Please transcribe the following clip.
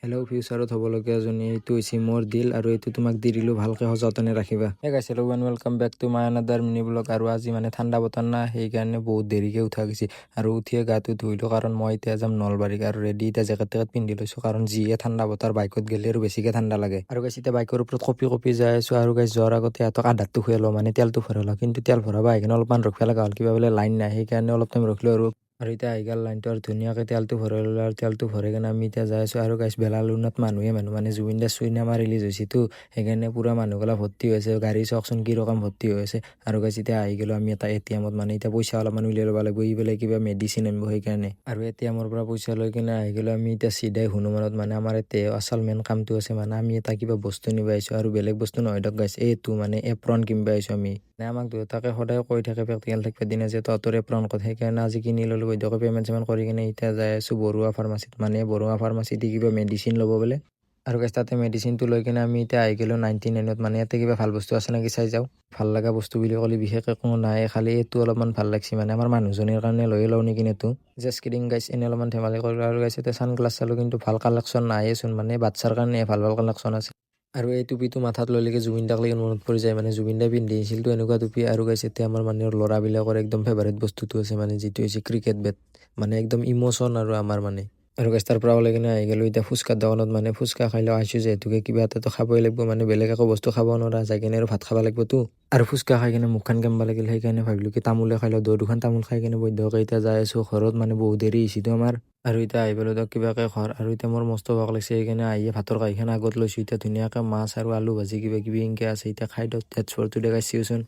Hello' ফিউচাৰত হ'বলগীয়া এজনী এইটো হৈছে মোৰ দিল আৰু এইটো তোমাক দি দিলোঁ ভালকৈ সযতনে ৰাখিবা। Guys hello' and welcome back to my another mini blog. আৰু আজি মানে ঠাণ্ডা বতৰ না, সেইকাৰণে বহুত দেৰিকৈ উঠা গৈছে আৰু উঠিয়ে গাটো ধুইলোঁ, কাৰণ মই এতিয়া যাম নলবাৰীক আৰু ৰেডি এতিয়া জেকেট টেকেট পিন্ধি লৈছোঁ, কাৰণ যিয়ে ঠাণ্ডা বতৰ বাইকত গ'লে আৰু বেছিকৈ ঠাণ্ডা লাগে। আৰু গাইছ এতিয়া বাইকৰ ওপৰত কঁপি কঁপি যাই আছোঁ আৰু গাইছ যোৱাৰ আগতে সিহঁতক আধাৰটো খুৱাই লওঁ, মানে তেলটো ভৰাই লওঁ, কিন্তু তেল ভৰাব আহি কিনে অলপমান ৰখিব লগা হ'ল, কিবা বোলে লাইন নাই, সেইকাৰণে অলপ টাইম ৰখিলোঁ আৰু এতিয়া আহি গ'ল লাইনটো আৰু ধুনীয়াকৈ তেলটো ভৰাই ল'লোঁ আৰু তেলটো ভৰাই কিনে আমি এতিয়া যাই আছোঁ। আৰু গাইছ বেলালুনত মানুহ মানে জুবিন দাৰ চিনেমা ৰিলিজ হৈছেতো, সেইকাৰণে পুৰা মানুহগলা ভৰ্তি হৈ আছে, গাড়ী চাওকচোন কি ৰকম ভৰ্তি হৈ আছে। আৰু গাইছ এতিয়া আহি গ'লোঁ আমি এটা এটিএমত, মানে এতিয়া পইচা অলপমান উলিয়াই ল'ব লাগিব, ই বোলে কিবা মেডিচিন আনিব সেইকাৰণে। আৰু এটিএমৰ পৰা পইচা লৈ কিনে আহি গ'লোঁ আমি এতিয়া চিধাই হনুমানত, মানে আমাৰ এতিয়া আচল মেইন কামটো আছে, মানে আমি এটা কিবা বস্তু নিব আহিছোঁ আৰু বেলেগ বস্তু নহয় দিয়ক গাইছ, এইটো মানে এপ্ৰন কিনিব আহিছোঁ আমি। আমাক দেউতাকে সদায় কৈ থাকে প্ৰেক্টিকেল থাকিব দিনা যে তহঁতৰ এপ্ৰন ক'ত, সেইকাৰণে আজি কিনি ল'লোঁ। বৈদ্যকে পেমেণ্ট চেমেণ্ট কৰি কিনে এতিয়া যাই আছোঁ বৰুৱা ফাৰ্মাচীত, মানে বৰুৱা ফাৰ্মাচীত কিবা মেডিচিন ল'ব বোলে। আৰু গাইছ তাতে মেডিচিনটো লৈ কিনে আমি এতিয়া আহি গ'লোঁ 99ত, মানে ইয়াতে কিবা ভাল বস্তু আছে নেকি চাই যাওঁ। ভাল লগা বস্তু বুলি ক'লে বিশেষ একো নাই, খালি এইটো অলপমান ভাল লাগছে, মানে আমাৰ মানুহজনীৰ কাৰণে লৈ লওঁ নেকি এইটো। জাষ্ট কিডিং গাইছ, এনে অলপমান ধেমালি কৰিলোঁ। আৰু গাইছ এতিয়া ছানগ্লাছ চালোঁ, কিন্তু ভাল কালেকশ্যন নাহেচোন, মানে বাচ্ছাৰ কাৰণে ভাল ভাল কালেকশ্যন আছে। আৰু এই টুপিটো মাথাত লৈ লৈকে জুবিন দাক লৈকে মনত পৰি যায়, মানে জুবিন দাই পিন্ধি আহিছিলতো এনেকুৱা টুপি। আৰু গাইছ এতিয়া আমাৰ মানে ল'ৰাবিলাকৰ একদম ফেভাৰিট বস্তুটো আছে, মানে যিটো হৈছে ক্ৰিকেট বেট, মানে একদম ইম'চন আৰু আমাৰ মানে। আৰু গাইছ তাৰ পৰা ওলাই কিনে আহি গ'লোঁ এতিয়া ফুচকাৰ দোকানত, মানে ফুচকা খাই লওঁ আহিছোঁ যিহেতুকে, কিবা এটাতো খাবই লাগিব, মানে বেলেগ একো বস্তু খাব নোৱাৰা, যাই কিনে আৰু ভাত খাব লাগিবতো। আৰু ফুচকা খাই কিনে মুখখন কেম্বা লাগিল, সেইকাৰণে ভাবিলোঁ কি তামোলে খাই লওঁ, দুখন তামোল খাই কিনে বৈধ্যকে এতিয়া যাই আছোঁ ঘৰত, মানে বহুত দেৰি হৈছেতো আমাৰ। আৰু এতিয়া আহি পেলাই কিবাকৈ ঘৰ, আৰু এতিয়া মোৰ মস্ত ভোক লাগিছে, সেইকাৰণে আহিয়ে ভাতৰ কাঁহীখন আগত লৈছোঁ। এতিয়া ধুনীয়াকৈ মাছ আৰু আলু ভাজি কিবা কিবি এনেকৈ আছে, এতিয়া খাই দিওঁ। ডেটছ ফৰ টুডে গাইছ, চি ইউ চুন।